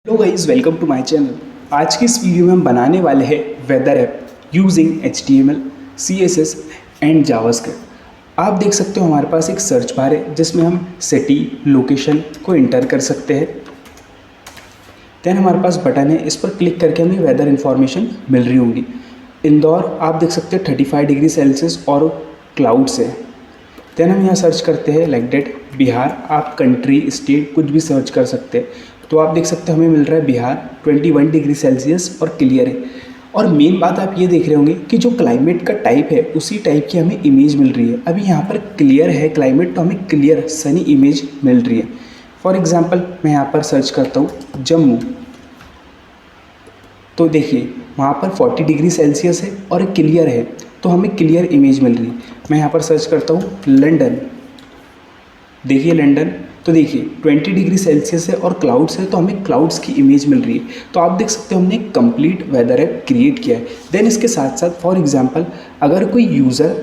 Hello guys, welcome to my channel. आज की इस वीडियो में हम बनाने वाले हैं weather app using HTML, CSS and JavaScript. आप देख सकते हो हमारे पास एक सर्च बार है जिसमें हम सिटी, लोकेशन को इंटर कर सकते हैं। देन हमारे पास बटन है, इस पर क्लिक करके हमें वेदर इन्फॉर्मेशन मिल रही होंगी। इंदौर आप देख सकते हो 35 डिग्री सेल्सियस और क्लाउड्स है। देन हम यहाँ सर्च करते हैं लाइक डेट बिहार। आप कंट्री, स्टेट कुछ भी सर्च कर सकते हैं। तो आप देख सकते हैं हमें मिल रहा है बिहार 21 डिग्री सेल्सियस और क्लियर है। और मेन बात आप ये देख रहे होंगे कि जो क्लाइमेट का टाइप है उसी टाइप की हमें इमेज मिल रही है। अभी यहाँ पर क्लियर है क्लाइमेट, तो हमें क्लियर सनी इमेज मिल रही है। फॉर एग्जाम्पल मैं यहाँ पर सर्च करता हूँ जम्मू, तो देखिए वहाँ पर 40 डिग्री सेल्सियस है और क्लियर है, तो हमें क्लियर इमेज मिल रही है। मैं यहाँ पर सर्च करता हूँ लंदन, देखिए लंदन, तो देखिए 20 डिग्री सेल्सियस है और क्लाउड्स है, तो हमें क्लाउड्स की इमेज मिल रही है। तो आप देख सकते हो हमने एक कंप्लीट वेदर ऐप क्रिएट किया है। देन इसके साथ साथ फॉर एग्जांपल अगर कोई यूज़र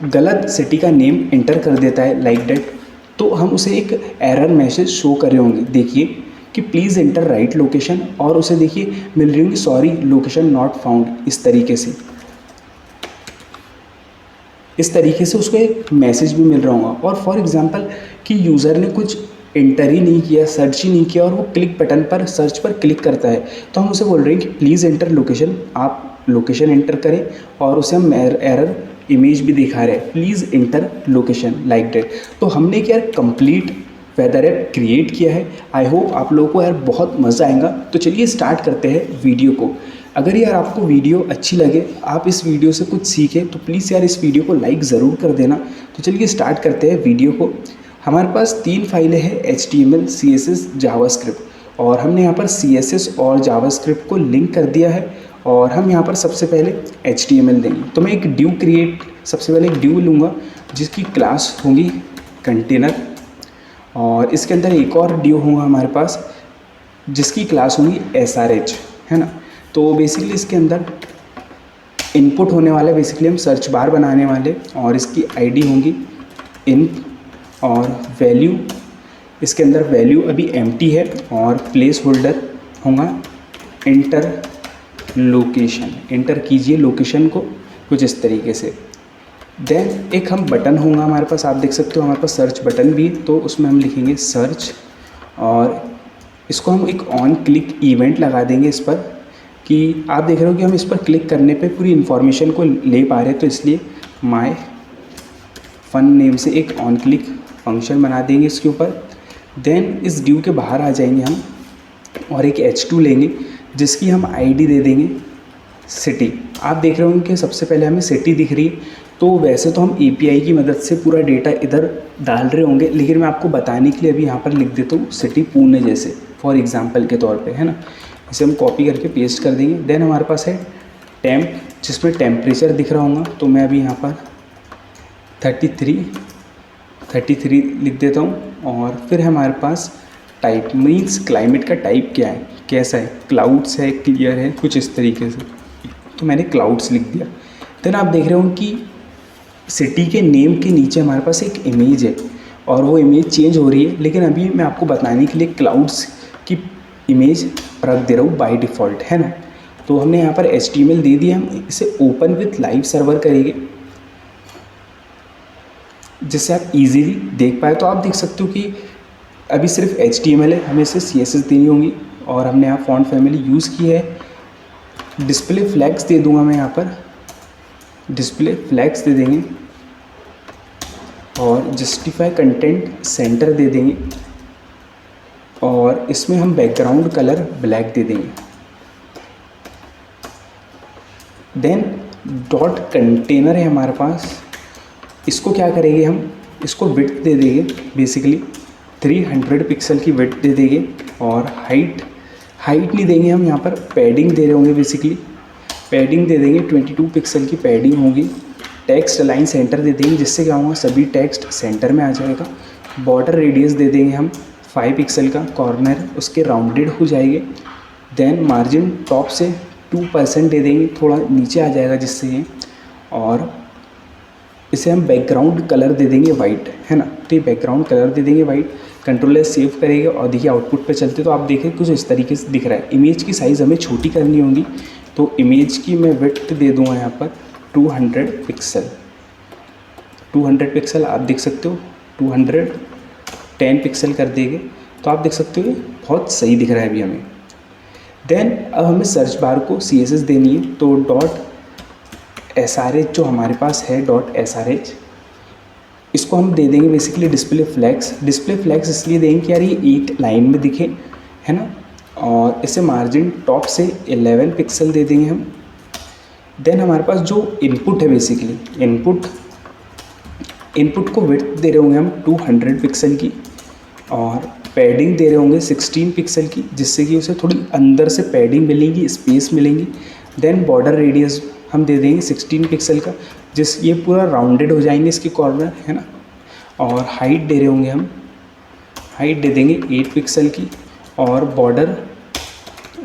गलत सिटी का नेम इंटर कर देता है लाइक डेट, तो हम उसे एक एरर मैसेज शो कर रहे होंगे। देखिए कि प्लीज़ इंटर राइट लोकेशन, और उसे देखिए मिल रही होंगी सॉरी लोकेशन नॉट फाउंड। इस तरीके से उसको एक मैसेज भी मिल रहा होगा। और फॉर एग्जांपल कि यूज़र ने कुछ इंटर ही नहीं किया, सर्च ही नहीं किया, और वो क्लिक बटन पर सर्च पर क्लिक करता है, तो हम उसे बोल रहे हैं कि प्लीज़ इंटर लोकेशन, आप लोकेशन इंटर करें। और उसे हम एरर इमेज भी दिखा रहे हैं, please enter location like date. तो हमने क्या कंप्लीट वेदर ऐप क्रिएट किया है। आई होप आप लोगों को यार बहुत मज़ा आएगा। तो चलिए स्टार्ट करते हैं वीडियो को। अगर यार आपको वीडियो अच्छी लगे, आप इस वीडियो से कुछ सीखें, तो प्लीज़ यार इस वीडियो को लाइक ज़रूर कर देना। तो चलिए स्टार्ट करते हैं वीडियो को। हमारे पास 3 फाइलें हैं, HTML, CSS, जावास्क्रिप्ट, और हमने यहाँ पर CSS और जावास्क्रिप्ट को लिंक कर दिया है। और हम यहाँ पर सबसे पहले HTML देंगे। तो मैं एक ड्यू सबसे पहले एक ड्यू लूँगा जिसकी क्लास होगी कंटेनर, और इसके अंदर एक और ड्यू होगा हमारे पास जिसकी क्लास होगी SRH, है ना। तो बेसिकली इसके अंदर इनपुट होने वाला है, बेसिकली हम सर्च बार बनाने वाले, और इसकी आईडी होगी इन, और वैल्यू इसके अंदर वैल्यू अभी एम्प्टी है, और प्लेस होल्डर होगा इंटर लोकेशन, इंटर कीजिए लोकेशन को कुछ इस तरीके से। देन एक हम बटन होगा हमारे पास, आप देख सकते हो हमारे पास सर्च बटन भी, तो उसमें हम लिखेंगे सर्च, और इसको हम एक ऑन क्लिक इवेंट लगा देंगे इस पर, कि आप देख रहे हो कि हम इस पर क्लिक करने पे पूरी इन्फॉर्मेशन को ले पा रहे हैं, तो इसलिए माय फन नेम से एक ऑन क्लिक फंक्शन बना देंगे इसके ऊपर। देन इस ड्यू के बाहर आ जाएंगे हम, और एक H2 लेंगे जिसकी हम आईडी दे देंगे सिटी। आप देख रहे होंगे कि सबसे पहले हमें सिटी दिख रही है। तो वैसे तो हम API की मदद से पूरा डेटा इधर डाल रहे होंगे, लेकिन मैं आपको बताने के लिए अभी यहाँ पर लिख देता हूँ सिटी पुणे जैसे, फॉर एग्जांपल के तौर पे, है ना। इसे हम कॉपी करके पेस्ट कर देंगे। देन हमारे पास है टेम्प, जिसमें टेम्परेचर दिख रहा होगा, तो मैं अभी यहाँ पर 33 लिख देता हूँ। और फिर हमारे पास टाइप मीन्स क्लाइमेट का टाइप क्या है, कैसा है, क्लाउड्स है, क्लियर है, कुछ इस तरीके से, तो मैंने क्लाउड्स लिख दिया। देन आप देख रहे हो कि सिटी के नेम के नीचे हमारे पास एक इमेज है, और वो इमेज चेंज हो रही है, लेकिन अभी मैं आपको बताने के लिए क्लाउड्स की इमेज रख दे रहा हूँ बाय डिफ़ॉल्ट, है ना। तो हमने यहाँ पर HTML दे दिया, हम इसे ओपन विथ लाइव सर्वर करेंगे जिससे आप इजीली देख पाए। तो आप देख सकते हो कि अभी सिर्फ HTML है, हमें इसे CSS देनी होगी, और हमने यहाँ फॉन्ट फैमिली यूज़ की है। डिस्प्ले फ्लैग्स दे दूँगा मैं यहाँ पर, डिस्प्ले फ्लैग्स दे देंगे, और जस्टिफाई कंटेंट सेंटर दे देंगे, और इसमें हम बैकग्राउंड कलर ब्लैक दे देंगे। देन डॉट कंटेनर है हमारे पास, इसको क्या करेंगे हम, इसको विड्थ दे देंगे, बेसिकली 300 पिक्सल की विड्थ दे देंगे, और हाइट नहीं देंगे हम, यहाँ पर पैडिंग दे रहे होंगे, बेसिकली पैडिंग दे देंगे 22 पिक्सल की पैडिंग होगी। टेक्स्ट अलाइन सेंटर दे देंगे, जिससे क्या होगा सभी टेक्स्ट सेंटर में आ जाएगा। बॉर्डर रेडियस दे देंगे हम 5 पिक्सल का, कॉर्नर उसके राउंडेड हो जाएंगे। देन मार्जिन टॉप से 2% दे देंगे, थोड़ा नीचे आ जाएगा जिससे ये, और इसे हम बैकग्राउंड कलर दे देंगे वाइट, है ना। तो ये बैकग्राउंड कलर दे देंगे वाइट। कंट्रोलर सेव करेगा और देखिए आउटपुट पे चलते तो आप देखें कुछ इस तरीके से दिख रहा है। इमेज की साइज़ हमें छोटी करनी होगी, तो इमेज की मैं विड्थ दे दूँगा यहाँ पर 200 पिक्सल। 200 पिक्सल आप देख सकते हो, 210 पिक्सल कर देंगे तो आप देख सकते हो ये बहुत सही दिख रहा है अभी हमें। देन अब हमें सर्च बार को CSS देनी है, तो .srh जो हमारे पास है .srh, इसको हम दे देंगे basically display flags. Display flags इसलिए देंगे कि यार ये एक लाइन में दिखे, है ना। और इसे मार्जिन टॉप से 11 पिक्सल दे देंगे हम। देन हमारे पास जो इनपुट है बेसिकली इनपुट को विड्थ दे रहे होंगे हम 200 पिक्सल की, और पैडिंग दे रहे होंगे 16 पिक्सल की, जिससे कि उसे थोड़ी अंदर से पैडिंग मिलेगी, स्पेस मिलेंगी। देन बॉर्डर रेडियस हम दे देंगे 16 पिक्सल का, ये पूरा राउंडेड हो जाएंगे इसके कॉर्नर, है ना। और हाइट दे रहे होंगे हम, हाइट दे देंगे 8 पिक्सल की, और बॉर्डर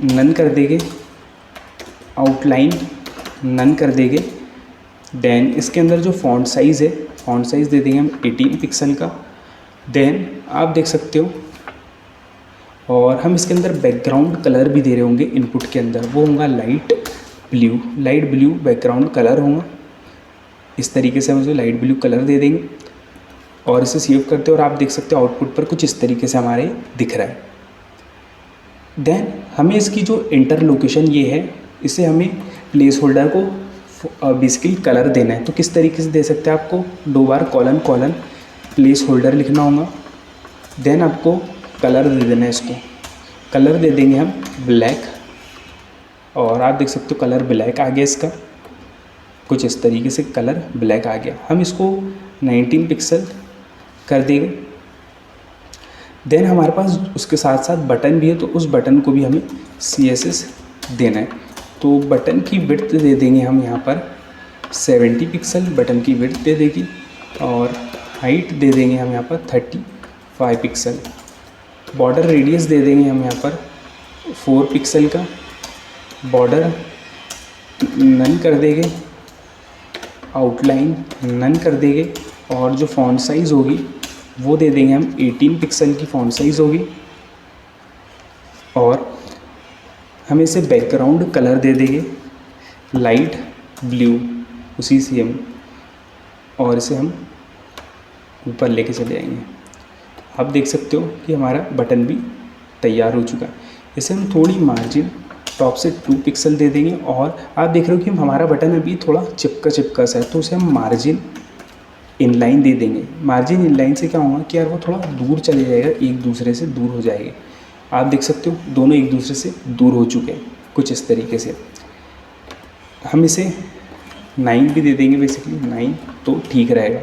नन कर देंगे, आउटलाइन नन कर देंगे। देन इसके अंदर जो फॉन्ट साइज़ है, फॉन्ट साइज़ दे देंगे हम 18 पिक्सल का। देन आप देख सकते हो, और हम इसके अंदर बैकग्राउंड कलर भी दे रहे होंगे इनपुट के अंदर, वो होगा लाइट ब्लू बैकग्राउंड कलर होगा। इस तरीके से हम उसे लाइट ब्लू कलर दे देंगे और इसे सेव करते हैं, और आप देख सकते हो आउटपुट पर कुछ इस तरीके से हमारे दिख रहा है। देन हमें इसकी जो इंटर लोकेशन ये है, इसे हमें प्लेस होल्डर को बेसिकली कलर देना है। तो किस तरीके से दे सकते हैं, आपको 2 बार कॉलन प्लेस होल्डर लिखना होगा। देन आपको कलर दे देना है, इसको कलर दे देंगे हम ब्लैक, और आप देख सकते हो कलर ब्लैक आ गया इसका, कुछ इस तरीके से कलर ब्लैक आ गया। हम इसको 19 पिक्सल कर देंगे। देन हमारे पास उसके साथ साथ बटन भी है, तो उस बटन को भी हमें CSS देना है। तो बटन की विड्थ दे देंगे हम यहाँ पर 70 पिक्सल बटन की विड्थ दे देगी, और हाइट दे देंगे हम यहाँ पर 35 पिक्सल। बॉर्डर रेडियस दे देंगे हम यहाँ पर 4 पिक्सल का, बॉर्डर नन कर देंगे, आउटलाइन नन कर देंगे, और जो फॉन्ट साइज़ होगी वो दे देंगे हम 18 पिक्सल की फॉन्ट साइज़ होगी। और हम इसे बैकग्राउंड कलर दे देंगे लाइट ब्लू, उसी से हम, और इसे हम ऊपर लेके चले आएंगे। आप देख सकते हो कि हमारा बटन भी तैयार हो चुका है। इसे हम थोड़ी मार्जिन टॉप से 2 पिक्सल दे देंगे, और आप देख रहे हो कि हमारा बटन अभी थोड़ा चिपका सा है, तो उसे हम मार्जिन इनलाइन दे देंगे। मार्जिन इनलाइन से क्या होगा कि यार वो थोड़ा दूर चले जाएगा, एक दूसरे से दूर हो जाएगा। आप देख सकते हो दोनों एक दूसरे से दूर हो चुके हैं, कुछ इस तरीके से। हम इसे 9 भी दे देंगे, बेसिकली 9 तो ठीक रहेगा।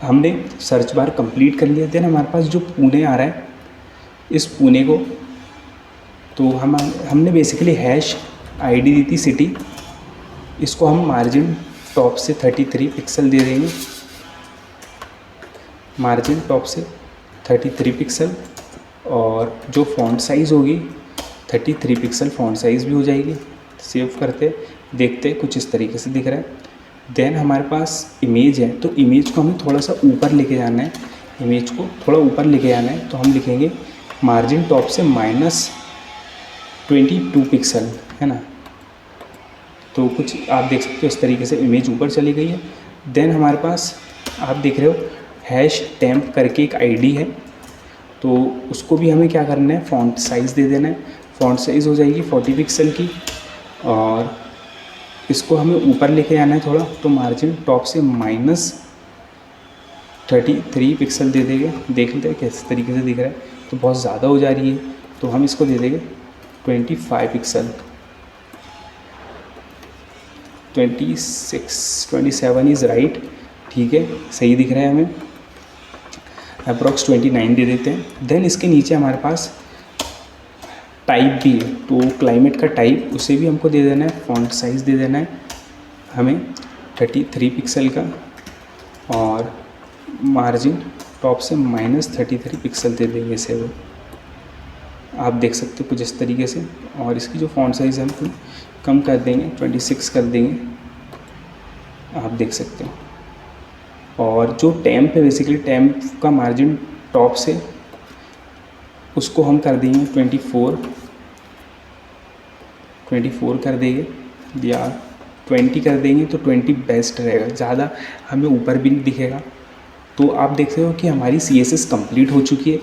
हमने सर्च बार कंप्लीट कर लिया। देन हमारे पास जो पुणे आ रहा है, इस पुणे को तो हमने बेसिकली हैश आईडी दी थी सिटी, इसको हम मार्जिन टॉप से 33 पिक्सल दे देंगे, मार्जिन टॉप से 33 पिक्सल, और जो फॉन्ट साइज़ होगी 33 पिक्सल फॉन्ट साइज़ भी हो जाएगी। सेव करते देखते कुछ इस तरीके से दिख रहा है। देन हमारे पास इमेज है, तो इमेज को हमें थोड़ा सा ऊपर लेके जाना है, इमेज को थोड़ा ऊपर लेके जाना है, तो हम लिखेंगे मार्जिन टॉप से -22 पिक्सल, है ना। तो कुछ आप देख सकते हो इस तरीके से इमेज ऊपर चली गई है। देन हमारे पास आप देख रहे हो हैश टेम्प करके एक आईडी है, तो उसको भी हमें क्या करना है, फ़ॉन्ट साइज़ दे देना है। फ़ॉन्ट साइज़ हो जाएगी 40 पिक्सल की, और इसको हमें ऊपर लेके आना है थोड़ा, तो मार्जिन टॉप से -33 पिक्सल दे देंगे। देख लेते हैं किस तरीके से दिख रहा है, तो बहुत ज़्यादा हो जा रही है, तो हम इसको दे देंगे 25 पिक्सल, 27 इज़ राइट, ठीक है, सही दिख रहा है हमें। अप्रॉक्स 29 दे देते हैं। देन इसके नीचे हमारे पास टाइप भी है, तो क्लाइमेट का टाइप उसे भी हमको दे देना है, फ़ॉन्ट साइज़ दे देना है हमें 33 पिक्सल का, और मार्जिन टॉप से -33 पिक्सल दे देंगे इसे वो। आप देख सकते हो कुछ इस तरीके से, और इसकी जो फ़ॉन्ट साइज़ है हम कम कर देंगे, 26 कर देंगे, आप देख सकते हो। और जो टेम्प है, बेसिकली टेम्प का मार्जिन टॉप से उसको हम कर देंगे 24 कर देंगे या 20 कर देंगे तो 20 बेस्ट रहेगा, ज़्यादा हमें ऊपर भी नहीं दिखेगा। तो आप देख रहे हो कि हमारी CSS कंप्लीट हो चुकी है।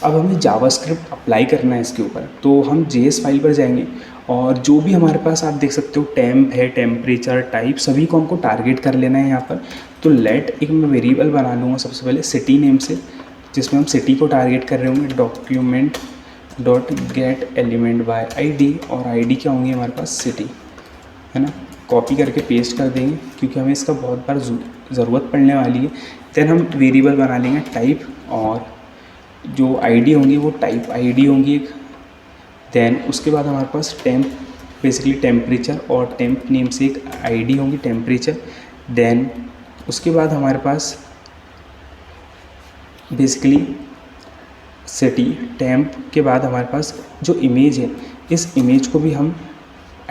अब हमें जावास्क्रिप्ट अप्लाई करना है इसके ऊपर। तो हम JS फाइल पर जाएंगे और जो भी हमारे पास आप देख सकते हो टेम्प है, टेम्परेचर, टाइप, सभी को हमको टारगेट कर लेना है यहाँ पर। तो लेट एक मैं वेरिएबल बना लूँगा सबसे पहले सिटी नेम से, जिसमें हम सिटी को टारगेट कर रहे होंगे। Document dot gate element by ID, और ID क्या होंगी हमारे पास सिटी, है ना। कॉपी करके पेस्ट कर देंगे क्योंकि हमें इसका बहुत बार ज़रूरत पड़ने वाली है। देन हम वेरिएबल बना लेंगे टाइप, और जो ID होंगी वो टाइप ID होंगी एक। देन उसके बाद हमारे पास टेम्प, बेसिकली टेम्परेचर, और टेम्प नेम से एक ID होंगी टेम्परेचर। देन उसके बाद हमारे पास बेसिकली सिटी, टेम्प के बाद हमारे पास जो इमेज है, इस इमेज को भी हम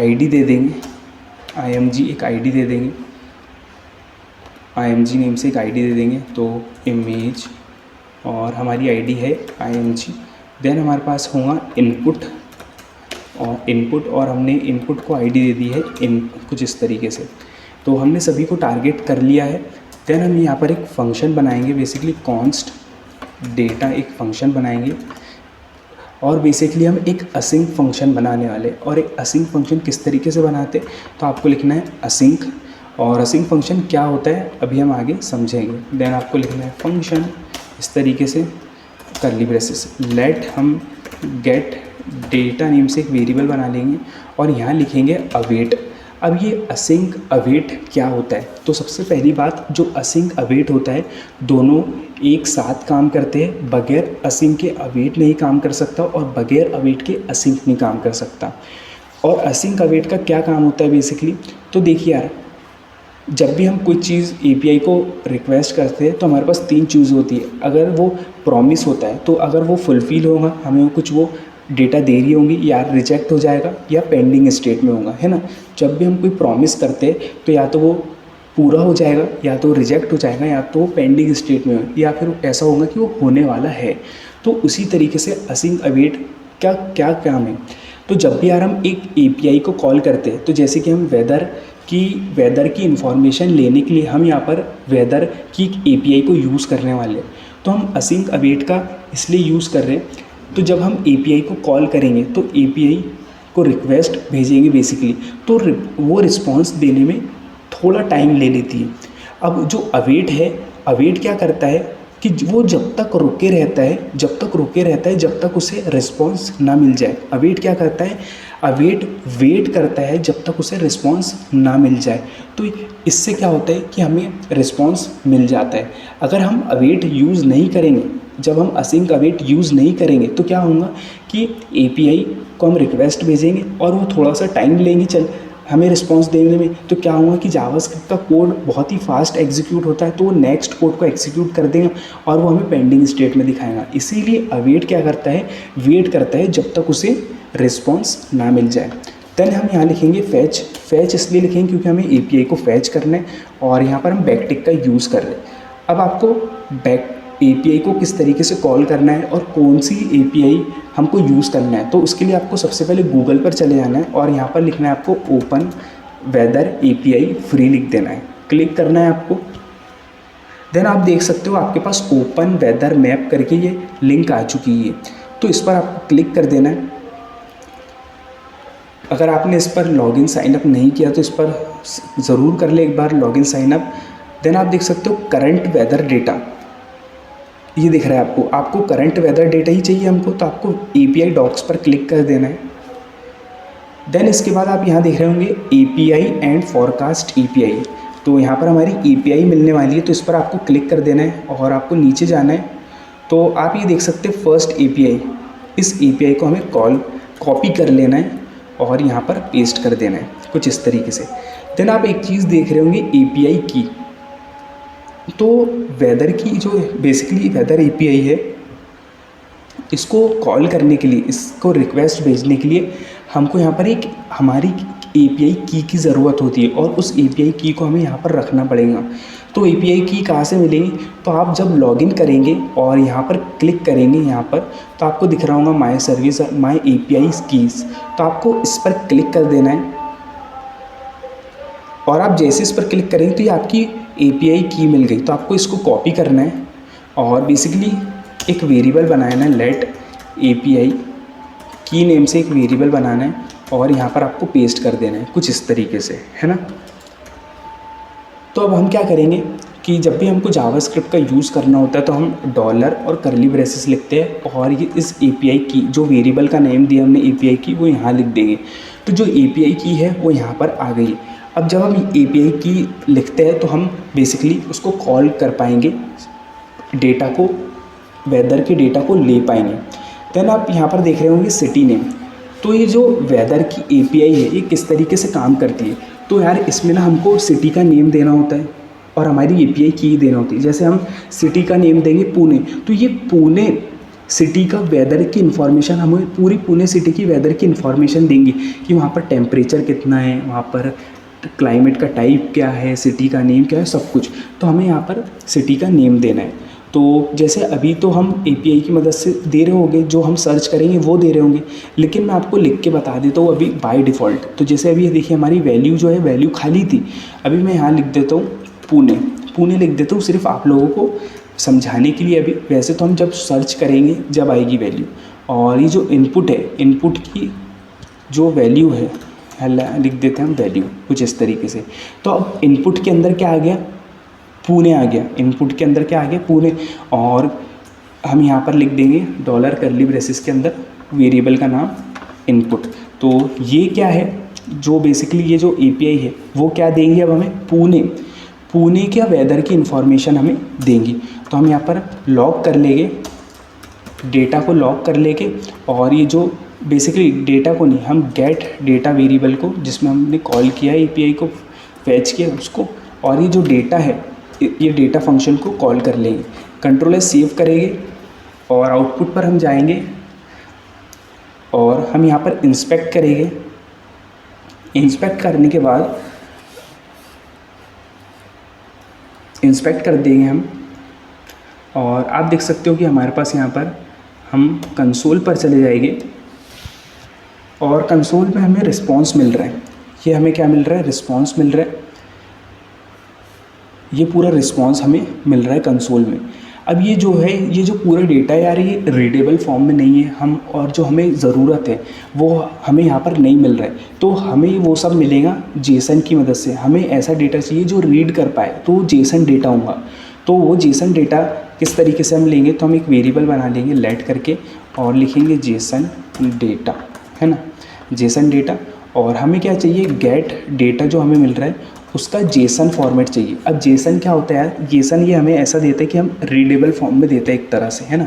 ID दे देंगे, IMG एक ID दे देंगे, IMG नेम से एक ID दे देंगे। तो इमेज और हमारी ID है IMG। देन हमारे पास होगा इनपुट, और हमने इनपुट को ID दे दी है कुछ इस तरीके से। तो हमने सभी को टारगेट कर लिया है। देन हम यहाँ पर एक फंक्शन बनाएंगे, बेसिकली कॉन्स्ट डेटा एक फंक्शन बनाएंगे, और बेसिकली हम एक असिंक फंक्शन बनाने वाले। और एक असिंक फंक्शन किस तरीके से बनाते, तो आपको लिखना है असिंक, और असिंक फंक्शन क्या होता है अभी हम आगे समझेंगे। देन आपको लिखना है फंक्शन इस तरीके से, कर्ली ब्रेसेस, लेट हम गेट डेटा नेम से एक वेरिएबल बना लेंगे और यहाँ लिखेंगे अवेट। अब ये असिंक अवेट क्या होता है, तो सबसे पहली बात, जो असिंक अवेट होता है दोनों एक साथ काम करते हैं। बगैर असिंक के अवेट नहीं काम कर सकता, और बगैर अवेट के असिंक नहीं काम कर सकता। और असिंक अवेट का क्या काम होता है बेसिकली, तो देखिए यार, जब भी हम कोई चीज़ API को रिक्वेस्ट करते हैं तो हमारे पास 3 चीज़ होती है। अगर वो प्रॉमिस होता है तो अगर वो फुलफ़िल होगा, हमें कुछ वो डेटा दे रही होंगी, या रिजेक्ट हो जाएगा या पेंडिंग स्टेट में होगा, है ना। जब भी हम कोई प्रॉमिस करते हैं तो या तो वो पूरा हो जाएगा, या तो रिजेक्ट हो जाएगा, या तो पेंडिंग स्टेट में, या फिर ऐसा होगा कि वो होने वाला है। तो उसी तरीके से असिंक अवेट का क्या काम है, तो जब भी यार हम एक API को कॉल करते हैं, तो जैसे कि हम वेदर की इंफॉर्मेशन लेने के लिए हम यहाँ पर वेदर की API को यूज़ करने वाले हैं, तो हम असिंक अवेट का इसलिए यूज़ कर रहे हैं। तो जब हम API को कॉल करेंगे तो API को रिक्वेस्ट भेजेंगे बेसिकली, तो वो रिस्पॉन्स देने में थोड़ा टाइम ले लेती है। अब जो अवेट है, अवेट क्या करता है कि वो जब तक रुके रहता है जब तक उसे रिस्पॉन्स ना मिल जाए। अवेट क्या करता है, अवेट वेट करता है जब तक उसे रिस्पॉन्स ना मिल जाए। तो इससे क्या होता है कि हमें रिस्पॉन्स मिल जाता है। अगर हम अवेट यूज़ नहीं करेंगे, जब हम असिंक अवेट यूज़ नहीं करेंगे तो क्या होगा कि API को हम रिक्वेस्ट भेजेंगे और वो थोड़ा सा टाइम लेंगी हमें रिस्पॉन्स देने में। तो क्या होगा कि जावास्क्रिप्ट का कोड बहुत ही फास्ट एग्जीक्यूट होता है, तो वो नेक्स्ट कोड को एग्जीक्यूट कर देगा और वो हमें पेंडिंग स्टेट में दिखाएगा। इसीलिए अवेट क्या करता है, वेट करता है जब तक उसे रिस्पॉन्स ना मिल जाए। देन हम यहाँ लिखेंगे फैच इसलिए लिखेंगे क्योंकि हमें API को फैच करना है, और यहाँ पर हम बैकटिक का यूज़ कर रहे हैं। अब आपको API को किस तरीके से कॉल करना है और कौन सी API हमको यूज़ करना है, तो उसके लिए आपको सबसे पहले गूगल पर चले जाना है और यहाँ पर लिखना है आपको ओपन वेदर API फ्री लिख देना है, क्लिक करना है आपको। देन आप देख सकते हो आपके पास ओपन वेदर मैप करके ये लिंक आ चुकी है, तो इस पर आपको क्लिक कर देना है। अगर आपने इस पर लॉगिन साइनअप नहीं किया तो इस पर ज़रूर कर ले एक बार लॉगिन साइनअप। देन आप देख सकते हो करंट वेदर डेटा, ये दिख रहा है आपको करंट वेदर डेटा ही चाहिए हमको, तो आपको API डॉक्स पर क्लिक कर देना है। देन इसके बाद आप यहाँ देख रहे होंगे API एंड फॉरकास्ट API, तो यहाँ पर हमारी API मिलने वाली है, तो इस पर आपको क्लिक कर देना है और आपको नीचे जाना है। तो आप ये देख सकते हैं फर्स्ट API, इस API को हमें कॉपी कर लेना है और यहाँ पर पेस्ट कर देना है कुछ इस तरीके से। देन आप एक चीज़ देख रहे होंगे API की, तो वेदर की जो बेसिकली वेदर API है, इसको कॉल करने के लिए, इसको रिक्वेस्ट भेजने के लिए हमको यहाँ पर एक हमारी API की ज़रूरत होती है और उस API की को हमें यहाँ पर रखना पड़ेगा। तो API की कहाँ से मिलेगी? तो आप जब लॉगिन करेंगे और यहाँ पर क्लिक करेंगे यहाँ पर, तो आपको दिख रहा होगा माई सर्विस माई API कीज़। तो आपको इस पर क्लिक कर देना है और आप जैसे इस पर क्लिक करेंगे तो ये आपकी API की मिल गई। तो आपको इसको कॉपी करना है और बेसिकली एक वेरिएबल बनाना है, लेट API की नेम से एक वेरिएबल बनाना है और यहाँ पर आपको पेस्ट कर देना है कुछ इस तरीके से, है ना। तो अब हम क्या करेंगे कि जब भी हमको जावास्क्रिप्ट का यूज़ करना होता है तो हम डॉलर और करली ब्रेसेस लिखते हैं और ये इस API की जो वेरिएबल का नेम दिया हमने API की वो यहाँ लिख देंगे। तो जो API की है वो यहाँ पर आ गई। अब जब हम API की लिखते हैं तो हम बेसिकली उसको कॉल कर पाएंगे, डेटा को, वेदर के डेटा को ले पाएंगे। देन आप यहाँ पर देख रहे होंगे सिटी नेम। तो ये जो वेदर की API है ये किस तरीके से काम करती है? तो यार इसमें ना हमको सिटी का नेम देना होता है और हमारी API की देना होती है। जैसे हम सिटी का नेम देंगे पुणे, तो ये पुणे सिटी का वेदर की इन्फॉर्मेशन हमें, पूरी पुणे सिटी की वेदर की इन्फॉर्मेशन देंगी कि वहाँ पर टेम्परेचर कितना है, वहाँ पर क्लाइमेट का टाइप क्या है, सिटी का नेम क्या है, सब कुछ। तो हमें यहाँ पर सिटी का नेम देना है। तो जैसे अभी तो हम API की मदद से दे रहे होंगे, जो हम सर्च करेंगे वो दे रहे होंगे, लेकिन मैं आपको लिख के बता देता हूँ अभी बाय डिफ़ॉल्ट। तो जैसे अभी देखिए हमारी वैल्यू जो है, वैल्यू खाली थी। अभी मैं यहाँ लिख देता हूँ पुणे, पुणे लिख देता हूँ सिर्फ आप लोगों को समझाने के लिए। अभी वैसे तो हम जब सर्च करेंगे जब आएगी वैल्यू। और ये जो इनपुट है, इनपुट की जो वैल्यू है लिख देते हैं हम वैल्यू कुछ इस तरीके से। तो अब इनपुट के अंदर क्या आ गया? पुणे आ गया। इनपुट के अंदर क्या आ गया? पुणे। और हम यहाँ पर लिख देंगे डॉलर करली ब्रेसेस के अंदर वेरिएबल का नाम इनपुट। तो ये क्या है, जो बेसिकली ये जो API है वो क्या देंगी अब हमें? पुणे, पुणे के वेदर की इन्फॉर्मेशन हमें देंगी। तो हम यहाँ पर लॉग कर लेंगे, डेटा को लॉग कर लेंगे और ये जो बेसिकली डेटा को नहीं, हम गेट डेटा वेरिएबल को जिसमें हमने कॉल किया है API को, फैच किया उसको, और ये जो डेटा है ये डेटा फंक्शन को कॉल कर लेंगे। कंट्रोल एस सेव करेंगे और आउटपुट पर हम जाएंगे और हम यहाँ पर इंस्पेक्ट करेंगे। इंस्पेक्ट करने के बाद इंस्पेक्ट कर देंगे हम और आप देख सकते हो कि हमारे पास यहाँ पर हम कंसोल पर चले जाएंगे और कंसोल में हमें रिस्पॉन्स मिल रहा है। ये हमें क्या मिल रहा है? रिस्पॉन्स मिल रहा है। ये पूरा रिस्पॉन्स हमें मिल रहा है कंसोल में। अब ये जो है, ये जो पूरा डेटा यार ये रीडेबल फॉर्म में नहीं है हम, और जो हमें ज़रूरत है वो हमें यहाँ पर नहीं मिल रहा है। तो हमें वो सब मिलेगा जेसन की मदद से। हमें ऐसा डेटा चाहिए जो रीड कर पाए, तो जेसन डेटा होगा। तो वो जेसन डेटा किस तरीके से हम लेंगे? तो हम एक वेरिएबल बना लेंगे लेट करके और लिखेंगे जेसन डेटा, है ना, जेसन डेटा। और हमें क्या चाहिए? गेट डेटा जो हमें मिल रहा है उसका जेसन फॉर्मेट चाहिए। अब जेसन क्या होता है यार? जेसन ये हमें ऐसा देता है कि हम रीडेबल फॉर्म में देते हैं एक तरह से, है ना।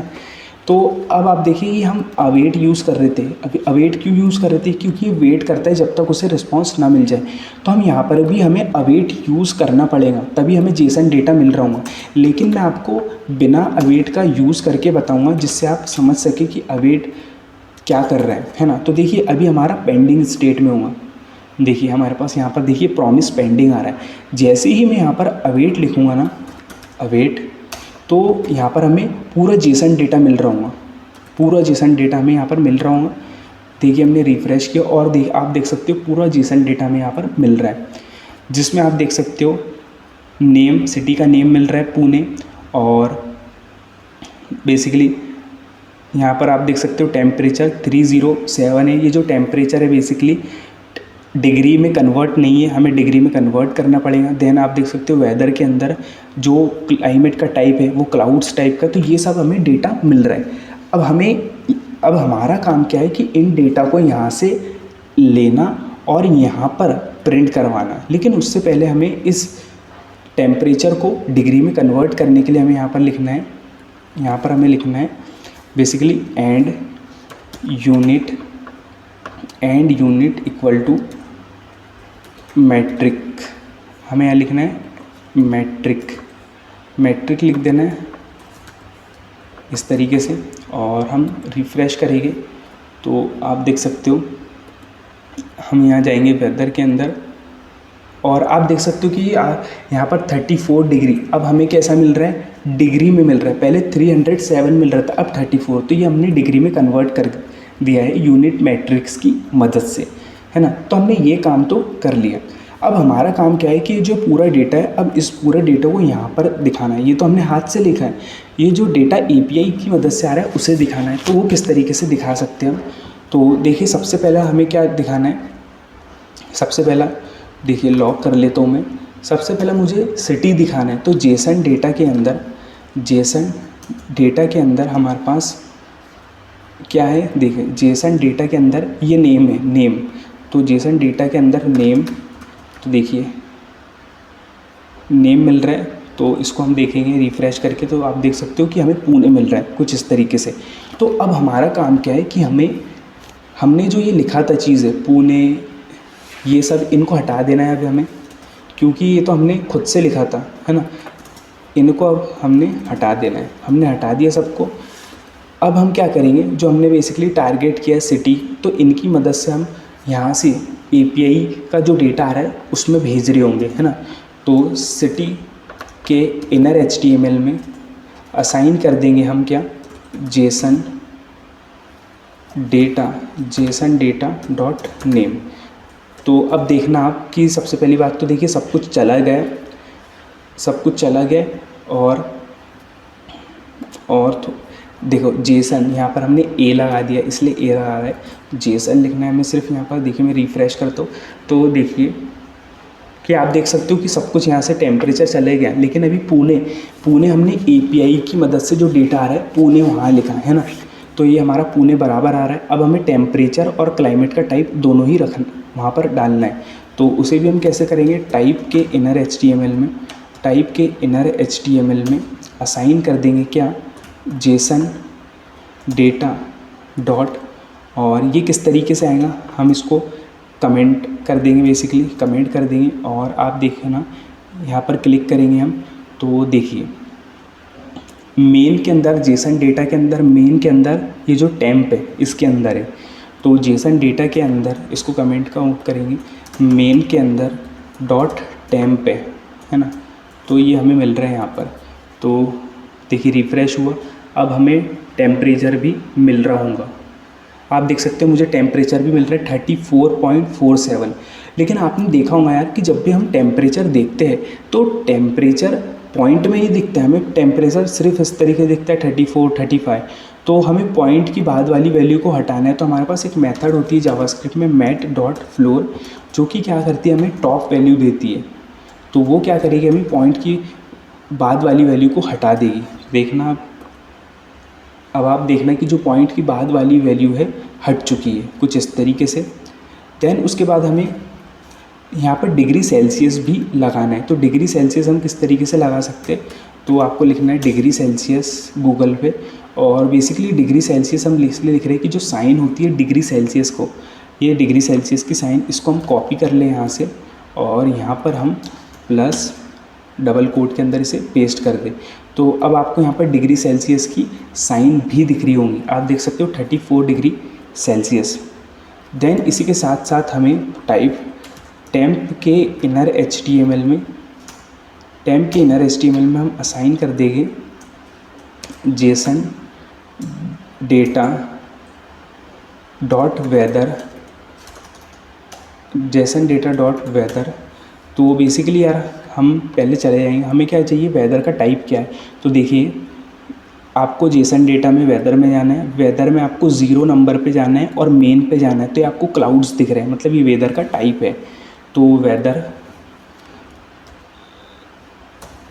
तो अब आप देखिए कि हम अवेट यूज़ कर रहे थे। अभी अवेट क्यों यूज़ कर रहे थे? क्योंकि ये वेट करता है जब तक उसे रिस्पॉन्स ना मिल जाए। तो हम यहाँ पर भी हमें अवेट यूज़ करना पड़ेगा, तभी हमें जेसन डेटा मिल रहा होगा। लेकिन मैं आपको बिना अवेट का यूज़ करके बताऊँगा जिससे आप समझ सके कि अवेट क्या कर रहा है ना। तो देखिए अभी हमारा पेंडिंग स्टेट में होगा। देखिए हमारे पास यहाँ पर देखिए प्रॉमिस पेंडिंग आ रहा है। जैसे ही मैं यहाँ पर अवेट लिखूँगा ना, अवेट, तो यहाँ पर हमें पूरा जेसन डेटा मिल रहा होगा। पूरा जेसन डेटा हमें यहाँ पर मिल रहा होगा। देखिए हमने रिफ़्रेश किया और आप देख सकते हो पूरा जेसन डेटा हमें यहाँ पर मिल रहा है, जिसमें आप देख सकते हो नेम, सिटी का नेम मिल रहा है पुणे। और बेसिकली यहाँ पर आप देख सकते हो टेम्परेचर 307 है। ये जो टेम्परेचर है बेसिकली डिग्री में कन्वर्ट नहीं है, हमें डिग्री में कन्वर्ट करना पड़ेगा। देन आप देख सकते हो वेदर के अंदर जो क्लाइमेट का टाइप है वो क्लाउड्स टाइप का। तो ये सब हमें डेटा मिल रहा है। अब हमारा काम क्या है कि इन डेटा को यहाँ से लेना और यहाँ पर प्रिंट करवाना। लेकिन उससे पहले हमें इस टेम्परेचर को डिग्री में कन्वर्ट करने के लिए हमें यहाँ पर लिखना है, यहाँ पर हमें लिखना है basically and unit equal to metric. हमें यहाँ लिखना है मैट्रिक लिख देना है इस तरीके से। और हम रिफ़्रेश करेंगे तो आप देख सकते हो हम यहाँ जाएंगे वेदर के अंदर और आप देख सकते हो कि यहाँ पर 34 डिग्री अब हमें कैसा मिल रहा है, डिग्री में मिल रहा है। पहले 307 मिल रहा था, अब 34, तो ये हमने डिग्री में कन्वर्ट कर दिया है यूनिट मैट्रिक्स की मदद से, है ना। तो हमने ये काम तो कर लिया। अब हमारा काम क्या है कि जो पूरा डेटा है, अब इस पूरे डेटा को यहाँ पर दिखाना है। ये तो हमने हाथ से लिखा है, ये जो डेटा API की मदद से आ रहा है उसे दिखाना है। तो वो किस तरीके से दिखा सकते हैं हम, तो देखिए सबसे पहला हमें क्या दिखाना है। सबसे पहला देखिए लॉक कर लेता हूँ मैं। सबसे पहला मुझे सिटी दिखाना है, तो जेसन डेटा के अंदर हमारे पास क्या है, देखिए जेसन डेटा के अंदर ये नेम है, नेम। तो जेसन डेटा के अंदर नेम, तो देखिए नेम मिल रहा है। तो इसको हम देखेंगे रिफ़्रेश करके, तो आप देख सकते हो कि हमें पुणे मिल रहा है कुछ इस तरीके से। तो अब हमारा काम क्या है कि हमने जो ये लिखा था चीज़ है पुणे, ये सब इनको हटा देना है अभी हमें, क्योंकि ये तो हमने खुद से लिखा था, है ना। इनको अब हमने हटा देना है। हमने हटा दिया सबको। अब हम क्या करेंगे, जो हमने बेसिकली टारगेट किया सिटी, तो इनकी मदद से हम यहाँ से API का जो डेटा आ रहा है उसमें भेज रहे होंगे, है ना। तो सिटी के इनर HTML में असाइन कर देंगे हम क्या, जेसन डेटा डॉट नेम। तो अब देखना आप कि सबसे पहली बात तो देखिए सब कुछ चला गया और तो देखो जेसन यहाँ पर हमने A लगा दिया, इसलिए A लगा रहा है। जेसन लिखना है हमें सिर्फ यहाँ पर। देखिए मैं रिफ़्रेश करता हूँ तो देखिए कि आप देख सकते हो कि सब कुछ यहाँ से टेम्परेचर चले गया, लेकिन अभी पुणे हमने API की मदद से जो डेटा आ रहा है पुणे वहाँ लिखा है ना। तो ये हमारा पुणे बराबर आ रहा है। अब हमें टेम्परेचर और क्लाइमेट का टाइप दोनों ही रखना, वहाँ पर डालना है। तो उसे भी हम कैसे करेंगे, टाइप के इनर HTML में असाइन कर देंगे क्या, जेसन डेटा डॉट, और ये किस तरीके से आएगा, हम इसको कमेंट कर देंगे, बेसिकली कमेंट कर देंगे। और आप देखिए ना यहाँ पर क्लिक करेंगे हम, तो देखिए मेन के अंदर, जेसन डेटा के अंदर, मेन के अंदर ये जो टेम्प है इसके अंदर है। तो जेसन डेटा के अंदर इसको कमेंट का करेंगे, मेन के अंदर डॉट टेम्प है ना। तो ये हमें मिल रहा है यहाँ पर। तो देखिए रिफ़्रेश हुआ, अब हमें टेम्परेचर भी मिल रहा होगा। आप देख सकते हो मुझे टेम्परेचर भी मिल रहा है 34.47। लेकिन आपने देखा होगा यार कि जब भी हम टेम्परेचर देखते हैं तो टेम्परेचर पॉइंट में ही दिखता है, हमें टेम्परेचर सिर्फ इस तरीके से दिखता है 34, 35। तो हमें पॉइंट की बाद वाली वैल्यू को हटाना है। तो हमारे पास एक मेथड होती है जावास्क्रिप्ट में mat.floor, जो कि क्या करती है, हमें टॉप वैल्यू देती है। तो वो क्या करेगी, हमें पॉइंट की बाद वाली वैल्यू को हटा देगी। देखना अब आप देखना कि जो पॉइंट की बाद वाली वैल्यू है हट चुकी है कुछ इस तरीके से। देन उसके बाद हमें यहाँ पर डिग्री सेल्सियस भी लगाना है। तो डिग्री सेल्सियस हम किस तरीके से लगा सकते हैं, तो आपको लिखना है डिग्री सेल्सियस गूगल पे। और बेसिकली डिग्री सेल्सियस हम इसलिए लिख रहे हैं कि जो साइन होती है डिग्री सेल्सियस को, ये डिग्री सेल्सियस की साइन, इसको हम कॉपी कर लें यहाँ से और यहाँ पर हम प्लस डबल कोट के अंदर इसे पेस्ट कर दें। तो अब आपको यहाँ पर डिग्री सेल्सियस की साइन भी दिख रही होंगी, आप देख सकते हो 34 डिग्री सेल्सियस। देन इसी के साथ साथ हमें टेम्प के इनर HTML में हम असाइन कर देंगे जेसन डेटा डॉट वेदर। तो बेसिकली यार हम पहले चले जाएंगे, हमें क्या चाहिए, वेदर का टाइप क्या है। तो देखिए आपको जेसन डेटा में वेदर में जाना है, वेदर में आपको 0 नंबर पे जाना है और मेन पे जाना है। तो ये आपको क्लाउड्स दिख रहे हैं, मतलब ये वेदर का टाइप है। तो वेदर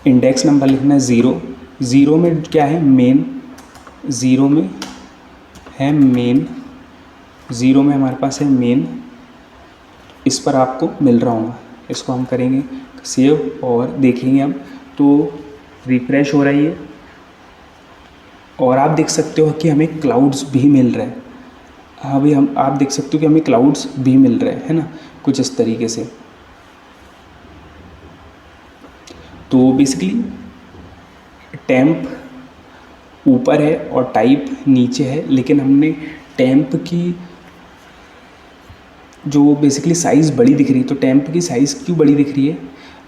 इंडेक्स नंबर लिखना है 0 में क्या है, मेन, 0 में हमारे पास है मेन, इस पर आपको मिल रहा होगा। इसको हम करेंगे सेव और देखेंगे हम, तो रिफ्रेश हो रही है और आप देख सकते हो कि हमें क्लाउड्स भी मिल रहे हैं। अभी आप देख सकते हो कि हमें क्लाउड्स भी मिल रहे हैं, है ना, कुछ इस तरीके से। तो बेसिकली टेम्प ऊपर है और टाइप नीचे है, लेकिन हमने टेम्प की जो बेसिकली साइज़ बड़ी दिख रही है, तो टेम्प की साइज़ क्यों बड़ी दिख रही है,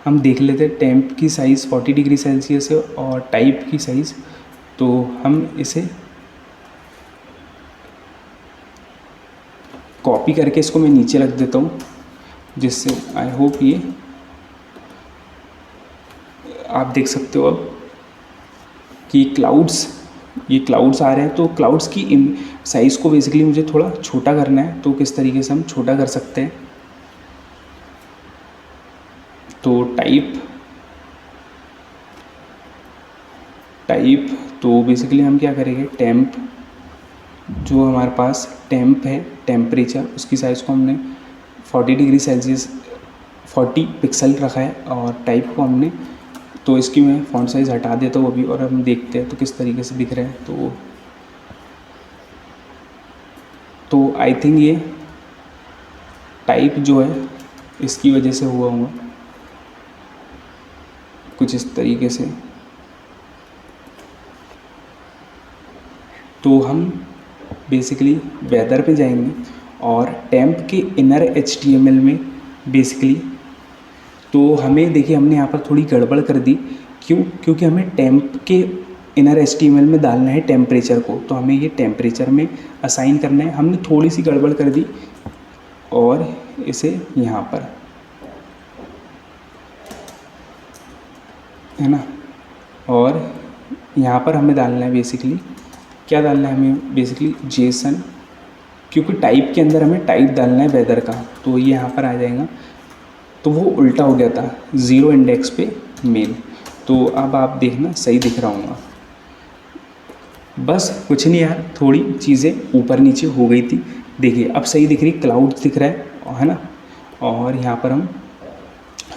हम देख लेते हैं। टेम्प की साइज़ 40 डिग्री सेल्सियस है और टाइप की साइज़, तो हम इसे कॉपी करके इसको मैं नीचे रख देता हूँ, जिससे आई होप ये आप देख सकते हो अब कि ये क्लाउड्स आ रहे हैं। तो क्लाउड्स की साइज़ को बेसिकली मुझे थोड़ा छोटा करना है, तो किस तरीके से हम छोटा कर सकते हैं। तो टाइप तो बेसिकली हम क्या करेंगे, टेम्प, जो हमारे पास टेम्प है टेम्परेचर, उसकी साइज़ को हमने 40 डिग्री सेल्सियस 40 पिक्सल रखा है, और टाइप को हमने, तो इसकी मैं फॉन्ट साइज़ हटा देता हूँ अभी, और हम देखते हैं तो किस तरीके से दिख रहा है। तो आई थिंक ये टाइप जो है इसकी वजह से हुआ होगा कुछ इस तरीके से। तो हम बेसिकली वेदर पे जाएंगे और टेम्प के इनर HTML में बेसिकली, तो हमें देखिए हमने यहाँ पर थोड़ी गड़बड़ कर दी। क्यों? क्योंकि हमें टेम्प के इनर HTML में डालना है टेम्परेचर को, तो हमें ये टेम्परेचर में असाइन करना है। हमने थोड़ी सी गड़बड़ कर दी और इसे यहाँ पर, है ना, और यहाँ पर हमें डालना है बेसिकली, क्या डालना है हमें बेसिकली, जेसन, क्योंकि टाइप के अंदर हमें टाइप डालना है वेदर का, तो ये यहाँ पर आ जाएगा। तो वो उल्टा हो गया था, 0 इंडेक्स पे मेल। तो अब आप देखना सही दिख रहा हूँगा। बस कुछ नहीं यार, थोड़ी चीज़ें ऊपर नीचे हो गई थी। देखिए अब सही दिख रही, क्लाउड्स दिख रहा है ना, और यहाँ पर हम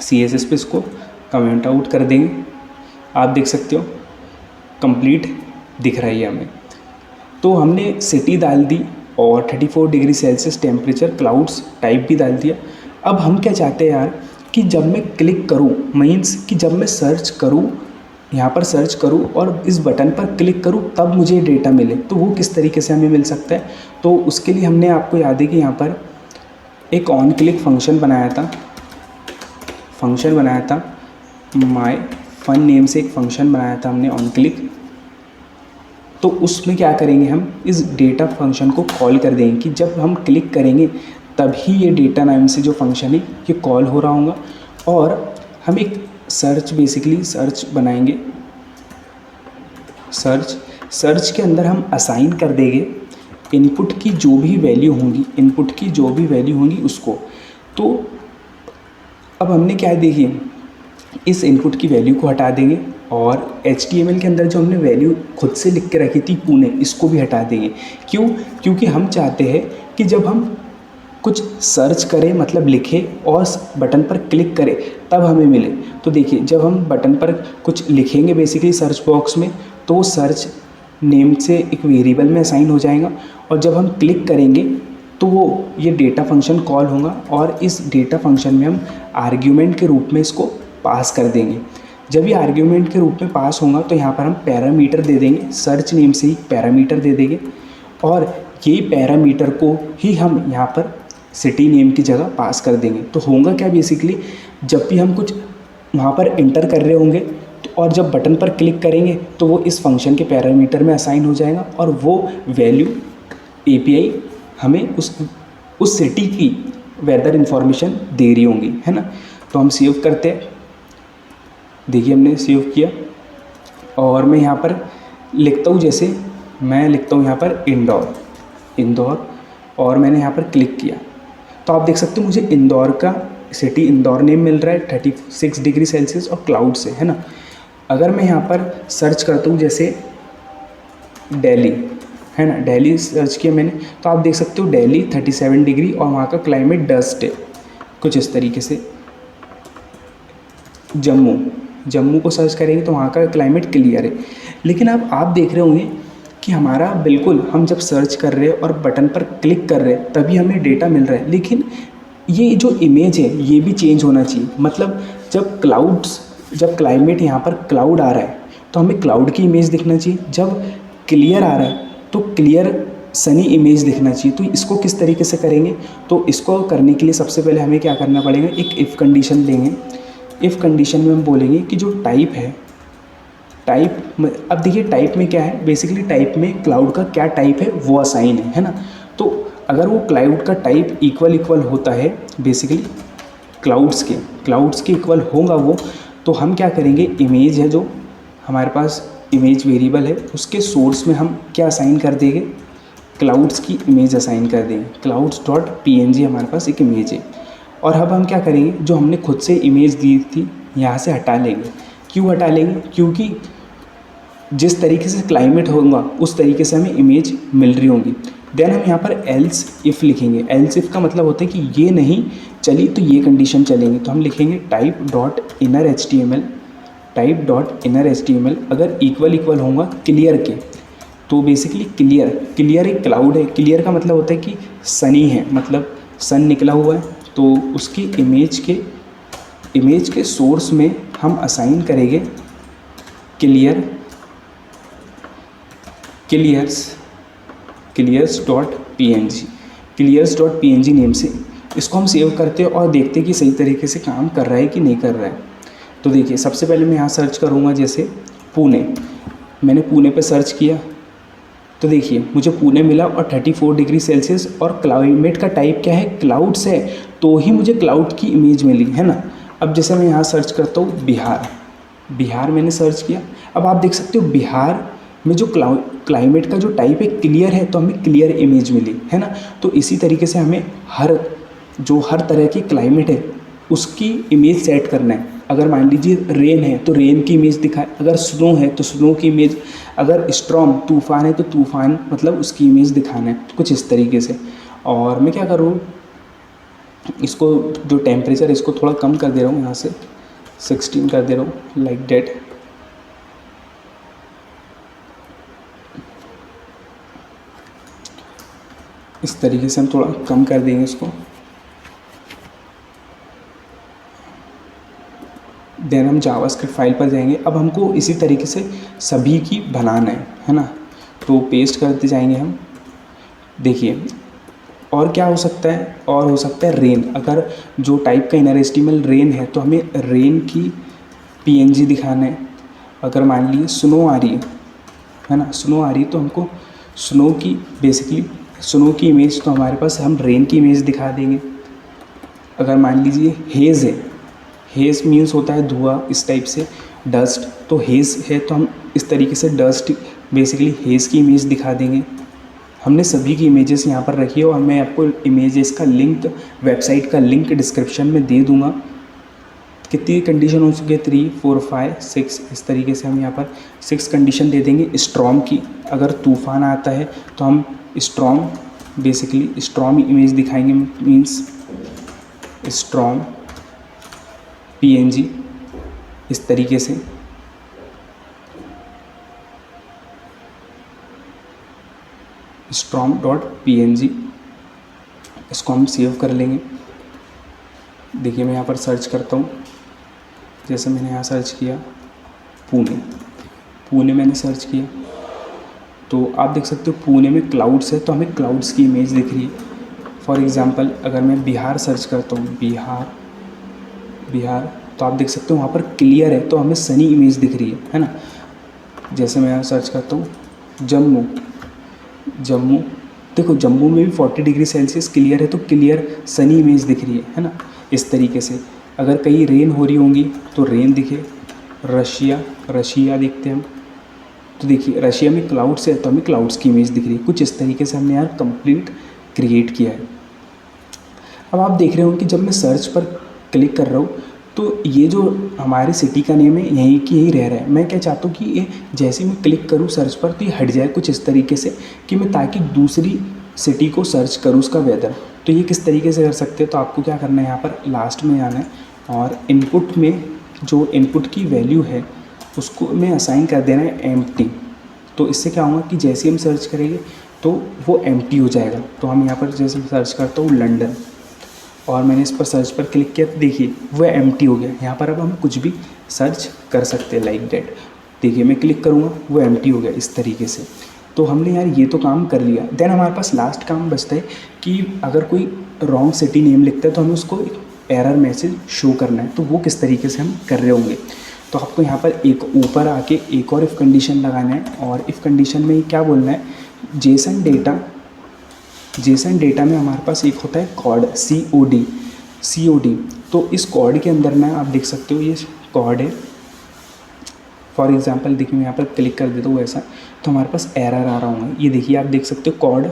CSS पे इसको कमेंट आउट कर देंगे। आप देख सकते हो कंप्लीट दिख रहा है हमें। तो हमने सिटी डाल दी और 34 degree Celsius temperature, clouds, type भी डाल दिया। अब हम क्या चाहते हैं यार कि जब मैं क्लिक करूँ, मीन्स कि जब मैं सर्च करूँ, यहाँ पर सर्च करूँ और इस बटन पर क्लिक करूँ तब मुझे डेटा मिले, तो वो किस तरीके से हमें मिल सकता है। तो उसके लिए हमने, आपको याद है कि यहाँ पर एक ऑन क्लिक फंक्शन बनाया था, माय फन नेम से एक फंक्शन बनाया था हमने ऑन क्लिक। तो उसमें क्या करेंगे, हम इस डेटा फंक्शन को कॉल कर देंगे कि जब हम क्लिक करेंगे तभी ये डेटा नाम से जो फंक्शन है ये कॉल हो रहा होगा। और हम एक बेसिकली सर्च बनाएंगे। सर्च के अंदर हम असाइन कर देंगे इनपुट की जो भी वैल्यू होंगी उसको। तो अब हमने क्या देखिए, इस इनपुट की वैल्यू को हटा देंगे और HTML के अंदर जो हमने वैल्यू खुद से लिख के रखी थी पुणे, इसको भी हटा देंगे। क्यों? क्योंकि हम चाहते हैं कि जब हम कुछ सर्च करें, मतलब लिखें और बटन पर क्लिक करें तब हमें मिले। तो देखिए जब हम बटन पर कुछ लिखेंगे बेसिकली सर्च बॉक्स में, तो वो सर्च नेम से एक वेरिएबल में असाइन हो जाएगा, और जब हम क्लिक करेंगे तो वो ये डेटा फंक्शन कॉल होगा, और इस डेटा फंक्शन में हम आर्ग्यूमेंट के रूप में इसको पास कर देंगे। जब ये आर्ग्यूमेंट के रूप में पास होगा तो यहाँ पर हम पैरामीटर दे देंगे, सर्च नेम से ही पैरामीटर दे देंगे, और ये पैरामीटर को ही हम यहाँ पर सिटी नेम की जगह पास कर देंगे। तो होगा क्या बेसिकली, जब भी हम कुछ वहाँ पर इंटर कर रहे होंगे तो, और जब बटन पर क्लिक करेंगे तो वो इस फंक्शन के पैरामीटर में असाइन हो जाएगा, और वो वैल्यू API हमें उस सिटी की वेदर इंफॉर्मेशन दे रही होंगी, है ना। तो हम सेव करते हैं, देखिए हमने सेव किया, और मैं यहाँ पर लिखता हूँ, जैसे मैं लिखता हूँ यहाँ पर इंदौर, और मैंने यहाँ पर क्लिक किया तो आप देख सकते हो मुझे इंदौर का सिटी, इंदौर नेम मिल रहा है 36 डिग्री सेल्सियस और क्लाउड से, है ना। अगर मैं यहाँ पर सर्च करता हूँ जैसे दिल्ली, है ना, दिल्ली सर्च किया मैंने, तो आप देख सकते हो दिल्ली 37 डिग्री और वहाँ का क्लाइमेट डस्ट है कुछ इस तरीके से। जम्मू को सर्च करेंगे तो वहाँ का क्लाइमेट क्लियर है। लेकिन अब आप देख रहे होंगे कि हमारा बिल्कुल, हम जब सर्च कर रहे हैं और बटन पर क्लिक कर रहे हैं तभी हमें डेटा मिल रहा है, लेकिन ये जो इमेज है ये भी चेंज होना चाहिए। मतलब जब क्लाइमेट यहाँ पर क्लाउड आ रहा है तो हमें क्लाउड की इमेज दिखना चाहिए, जब क्लियर आ रहा है तो क्लियर सनी इमेज दिखना चाहिए। तो इसको किस तरीके से करेंगे, तो इसको करने के लिए सबसे पहले हमें क्या करना पड़ेगा, एक इफ़ कंडीशन लेंगे। इफ़ कंडीशन में हम बोलेंगे कि जो टाइप है, टाइप, अब देखिए टाइप में क्या है, बेसिकली टाइप में क्लाउड का क्या टाइप है वो असाइन है ना। तो अगर वो क्लाउड का टाइप इक्वल इक्वल होता है, बेसिकली क्लाउड्स के इक्वल होगा वो, तो हम क्या करेंगे, इमेज है जो हमारे पास इमेज वेरिएबल है, उसके सोर्स में हम क्या असाइन कर देंगे, क्लाउड्स की इमेज असाइन कर देंगे। क्लाउड्स डॉट png हमारे पास एक इमेज है। और अब हम क्या करेंगे, जो हमने खुद से इमेज दी थी यहाँ से हटा लेंगे। क्यों हटा लेंगे, क्योंकि जिस तरीके से क्लाइमेट होगा उस तरीके से हमें इमेज मिल रही होंगी। देन हम यहाँ पर एल्स इफ़ लिखेंगे। एल्स इफ़ का मतलब होता है कि ये नहीं चली तो ये कंडीशन चलेंगे। तो हम लिखेंगे type dot inner H T M L अगर इक्वल इक्वल होगा क्लियर के, तो बेसिकली क्लियर एक क्लाउड है। क्लियर का मतलब होता है कि सनी है, मतलब सन निकला हुआ है, तो उसकी इमेज के सोर्स में हम असाइन करेंगे clears dot P N G name से। इसको हम सेव करते हैं और देखते हैं कि सही तरीके से काम कर रहा है कि नहीं कर रहा है। तो देखिए सबसे पहले मैं यहाँ सर्च करूँगा, जैसे पुणे, मैंने पुणे पे सर्च किया तो देखिए मुझे पुणे मिला और 34 डिग्री सेल्सियस, और क्लाइमेट का टाइप क्या है, क्लाउड्स है, तो ही मुझे क्लाउड की इमेज मिली है ना। अब जैसे मैं यहाँ सर्च करता हूँ बिहार मैंने सर्च किया। अब आप देख सकते हो बिहार में जो क्लाइमेट का जो टाइप है क्लियर है, तो हमें क्लियर इमेज मिली है ना। तो इसी तरीके से हमें हर तरह की क्लाइमेट है उसकी इमेज सेट करना है। अगर मान लीजिए रेन है तो रेन की इमेज दिखाए, अगर स्नो है तो स्नो की इमेज, अगर स्टॉर्म तूफ़ान है तो तूफ़ान मतलब उसकी इमेज दिखाना है, कुछ इस तरीके से। और मैं क्या करूँ, इसको जो टेम्परेचर इसको थोड़ा कम कर दे रहा हूँ, यहाँ से 16 कर दे रहा हूँ, लाइक डेट। इस तरीके से हम थोड़ा कम कर देंगे इसको। देन हम जावास्क्रिप्ट फाइल पर जाएंगे। अब हमको इसी तरीके से सभी की बनाना है ना। तो पेस्ट करते जाएंगे हम। देखिए और क्या हो सकता है, और हो सकता है रेन। अगर जो टाइप का इनर एचटीएमएल रेन है तो हमें रेन की पीएनजी दिखाना है। अगर मान लीजिए स्नो आ रही है ना, स्नो आ रही है तो हमको स्नो की बेसिकली स्नो की इमेज, तो हमारे पास हम रेन की इमेज दिखा देंगे। अगर मान लीजिए हेज़ है, हेज़ मीन्स होता है धुआं, इस टाइप से डस्ट, तो हेज़ है तो हम इस तरीके से डस्ट बेसिकली हेज़ की इमेज दिखा देंगे। हमने सभी की इमेजेस यहाँ पर रखी है और मैं आपको इमेजेस का लिंक, वेबसाइट का लिंक डिस्क्रिप्शन में दे दूँगा। कितनी कंडीशन हो चुकी है, 3, 4, 5, 6, इस तरीके से हम यहाँ पर 6 कंडीशन दे देंगे। स्टॉर्म की, अगर तूफ़ान आता है तो हम स्टॉर्म बेसिकली स्टॉर्म इमेज दिखाएंगे, मीन्स स्टॉर्म पीएनजी इस तरीके से। स्टॉर्म डॉट पीएनजी, इसको हम सेव कर लेंगे। देखिए मैं यहाँ पर सर्च करता हूँ, जैसे मैंने यहाँ सर्च किया पुणे मैंने सर्च किया, तो आप देख सकते हो पुणे में क्लाउड्स है तो हमें क्लाउड्स की इमेज दिख रही है। फॉर एग्ज़ाम्पल अगर मैं बिहार सर्च करता हूँ, बिहार, तो आप देख सकते हो वहाँ पर क्लियर है तो हमें सनी इमेज दिख रही है ना। जैसे मैं यहाँ सर्च करता हूँ जम्मू, देखो जम्मू में भी 40 डिग्री सेल्सियस क्लियर है तो क्लियर सनी इमेज दिख रही है ना। इस तरीके से अगर कहीं रेन हो रही होंगी तो रेन दिखे। रशिया देखते हैं हम, तो देखिए रशिया में क्लाउड्स है तो हमें क्लाउड्स की इमेज दिख रही है। कुछ इस तरीके से हमने यार कंप्लीट क्रिएट किया है। अब आप देख रहे हो कि जब मैं सर्च पर क्लिक कर रहा हूँ तो ये जो हमारी सिटी का नेम है यहीं की यही रह रहा है। मैं क्या चाहता हूँ कि ये जैसे मैं क्लिक करूँ सर्च पर तो ये हट जाए कुछ इस तरीके से, कि मैं ताकि दूसरी सिटी को सर्च करूँ उसका वेदर। तो ये किस तरीके से कर सकते हैं, तो आपको क्या करना है, यहाँ पर लास्ट में आना है और इनपुट में जो इनपुट की वैल्यू है उसको में असाइन कर देना है एम्प्टी। तो इससे क्या होगा कि जैसे हम सर्च करेंगे तो वो एम्प्टी हो जाएगा। तो हम यहाँ पर जैसे सर्च करता हूँ लंदन और मैंने इस पर सर्च पर क्लिक किया तो देखिए वो एम्प्टी हो गया। यहाँ पर अब हम कुछ भी सर्च कर सकते हैं, लाइक डेट। देखिए मैं क्लिक करूँगा वो एम्प्टी हो गया इस तरीके से। तो हमने यार ये तो काम कर लिया। देन हमारे पास लास्ट काम बचता है कि अगर कोई रॉन्ग सिटी नेम लिखता है तो हमें उसको एरर मैसेज शो करना है। तो वो किस तरीके से हम कर रहे होंगे, तो आपको यहाँ पर एक ऊपर आके एक और इफ़ कंडीशन लगाना है, और इफ़ कंडीशन में क्या बोलना है, जेसन डेटा में हमारे पास एक होता है कॉड, COD। तो इस कॉड के अंदर ना आप देख सकते हो ये कॉड है। फॉर एग्जांपल देखिए मैं यहाँ पर क्लिक कर देता हूँ ऐसा, तो हमारे पास एरर आ रहा होगा। ये देखिए आप देख सकते हो कॉड,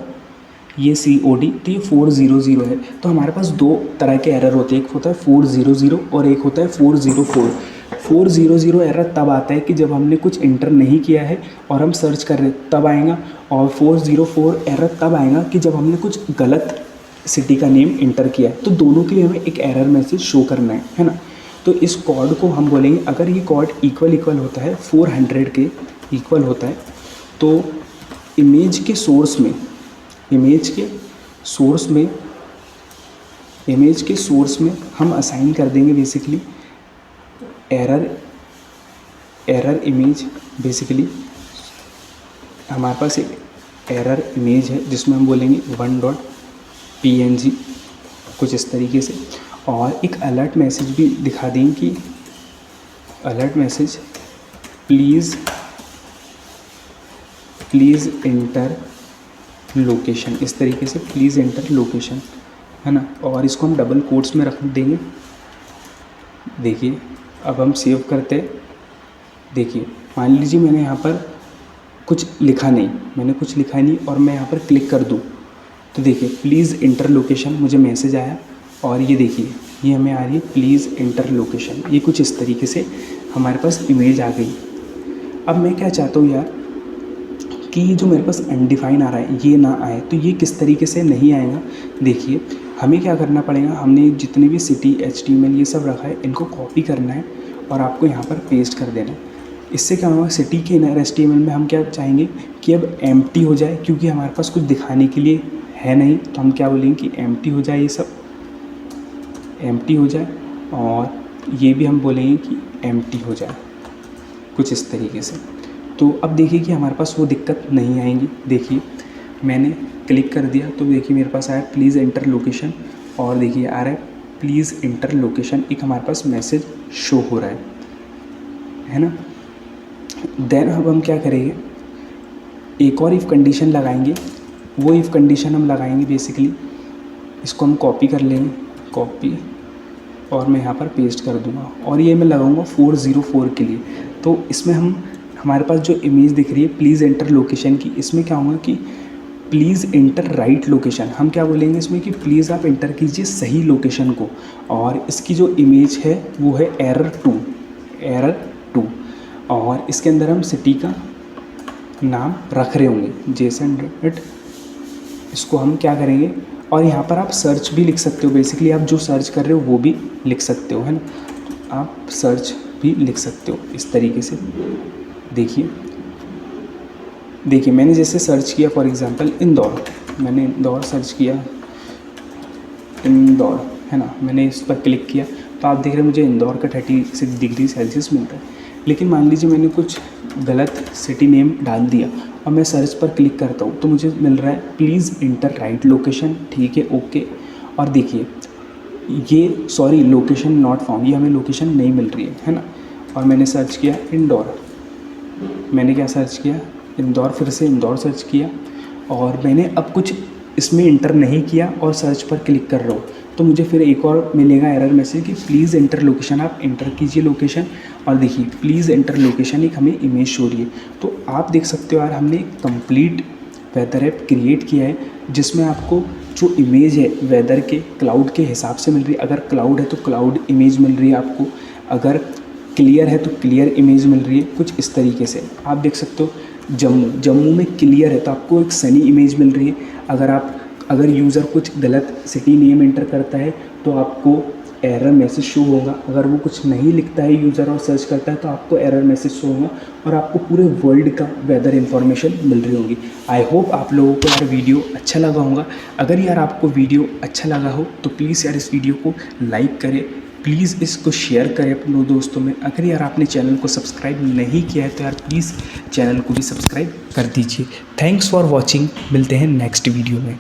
ये COD, तो ये 400 है। तो हमारे पास दो तरह के एरर होते हैं, एक होता है 400 और एक होता है 404। 400 एरर तब आता है कि जब हमने कुछ इंटर नहीं किया है और हम सर्च कर रहे हैं तब आएगा, और 404 एरर तब आएगा कि जब हमने कुछ गलत सिटी का नेम इंटर किया है। तो दोनों के लिए हमें एक एरर मैसेज शो करना है ना। तो इस कॉड को हम बोलेंगे, अगर ये कॉड इक्वल होता है 400 के इक्वल होता है, तो इमेज के सोर्स में हम असाइन कर देंगे बेसिकली एरर इमेज। बेसिकली हमारे पास एक एरर इमेज है जिसमें हम बोलेंगे 1.png, कुछ इस तरीके से। और एक अलर्ट मैसेज भी दिखा दें कि alert message please enter location, इस तरीके से प्लीज़ एंटर लोकेशन, है ना। और इसको हम डबल कोट्स में रख देंगे। देखिए अब हम सेव करते हैं। देखिए मान लीजिए मैंने यहाँ पर कुछ लिखा नहीं और मैं यहाँ पर क्लिक कर दूँ, तो देखिए प्लीज़ इंटर लोकेशन मुझे मैसेज आया, और ये देखिए ये हमें आ रही है प्लीज़ इंटर लोकेशन। ये कुछ इस तरीके से हमारे पास इमेज आ गई। अब मैं क्या चाहता हूँ यार कि ये जो मेरे पास अनडिफाइन आ रहा है ये ना आए, तो ये किस तरीके से नहीं आएगा। देखिए हमें क्या करना पड़ेगा, हमने जितने भी सिटी HTML ये सब रखा है इनको कॉपी करना है और आपको यहाँ पर पेस्ट कर देना है। इससे क्या होगा, सिटी के इनर HTML में हम क्या चाहेंगे कि अब एम्प्टी हो जाए, क्योंकि हमारे पास कुछ दिखाने के लिए है नहीं। तो हम क्या बोलेंगे कि एम्प्टी हो जाए, ये सब एम्प्टी हो जाए, और ये भी हम बोलेंगे कि एम्प्टी हो जाए, कुछ इस तरीके से। तो अब देखिए कि हमारे पास वो दिक्कत नहीं आएंगी। देखिए मैंने क्लिक कर दिया तो देखिए मेरे पास आया प्लीज़ एंटर लोकेशन, और देखिए आ रहा है प्लीज़ एंटर लोकेशन, एक हमारे पास मैसेज शो हो रहा है ना। देन अब हम क्या करेंगे, एक और इफ़ कंडीशन लगाएंगे। वो इफ़ कंडीशन हम लगाएंगे बेसिकली, इसको हम कॉपी कर लेंगे, कॉपी, और मैं यहाँ पर पेस्ट कर दूँगा, और ये मैं लगाऊँगा 404 के लिए। तो इसमें हमारे पास जो इमेज दिख रही है प्लीज़ एंटर लोकेशन की, इसमें क्या होगा कि प्लीज़ एंटर राइट लोकेशन। हम क्या बोलेंगे इसमें कि प्लीज़ आप एंटर कीजिए सही लोकेशन को, और इसकी जो इमेज है वो है एरर 2, और इसके अंदर हम सिटी का नाम रख रहे होंगे जेसन डॉट। इसको हम क्या करेंगे, और यहाँ पर आप सर्च भी लिख सकते हो। बेसिकली आप जो सर्च कर रहे हो वो भी लिख सकते हो, है ना। तो आप सर्च भी लिख सकते हो इस तरीके से। देखिए मैंने जैसे सर्च किया फॉर एग्ज़ाम्पल इंदौर, मैंने इंदौर सर्च किया, इंदौर, है ना। मैंने इस पर क्लिक किया तो आप देख रहे हैं मुझे इंदौर का 36 डिग्री सेल्सियस मिल रहा है। लेकिन मान लीजिए मैंने कुछ गलत सिटी नेम डाल दिया और मैं सर्च पर क्लिक करता हूँ तो मुझे मिल रहा है प्लीज़ इंटर राइट लोकेशन, ठीक है, ओके। और देखिए ये सॉरी लोकेशन नॉट फाउंड, ये हमें लोकेशन नहीं मिल रही है ना। और मैंने सर्च किया इंदौर, मैंने क्या सर्च किया इंदौर, फिर से इंदौर सर्च किया, और मैंने अब कुछ इसमें इंटर नहीं किया और सर्च पर क्लिक कर रहा हूँ तो मुझे फिर एक और मिलेगा एरर मैसेज कि प्लीज़ एंटर लोकेशन, आप एंटर कीजिए लोकेशन। और देखिए प्लीज़ एंटर लोकेशन एक हमें इमेज शो रही है। तो आप देख सकते हो यार हमने कंप्लीट वेदर ऐप क्रिएट किया है जिसमें आपको जो इमेज है वेदर के क्लाउड के हिसाब से मिल रही है। अगर क्लाउड है तो क्लाउड इमेज मिल रही है आपको, अगर क्लियर है तो क्लियर इमेज मिल रही है, कुछ इस तरीके से। आप देख सकते हो जम्मू में क्लियर है तो आपको एक सनी इमेज मिल रही है। अगर यूज़र कुछ गलत सिटी नेम एंटर करता है तो आपको एरर मैसेज शो होगा। अगर वो कुछ नहीं लिखता है यूज़र और सर्च करता है तो आपको एरर मैसेज शो होगा, और आपको पूरे वर्ल्ड का वेदर इन्फॉर्मेशन मिल रही होगी। आई होप आप लोगों को यार वीडियो अच्छा लगा होगा। अगर यार आपको वीडियो अच्छा लगा हो तो प्लीज़ यार इस वीडियो को लाइक करें, प्लीज़ इसको शेयर करें अपने दोस्तों में। अगर यार आपने चैनल को सब्सक्राइब नहीं किया है तो यार प्लीज़ चैनल को भी सब्सक्राइब कर दीजिए। थैंक्स फॉर वॉचिंग, मिलते हैं नेक्स्ट वीडियो में।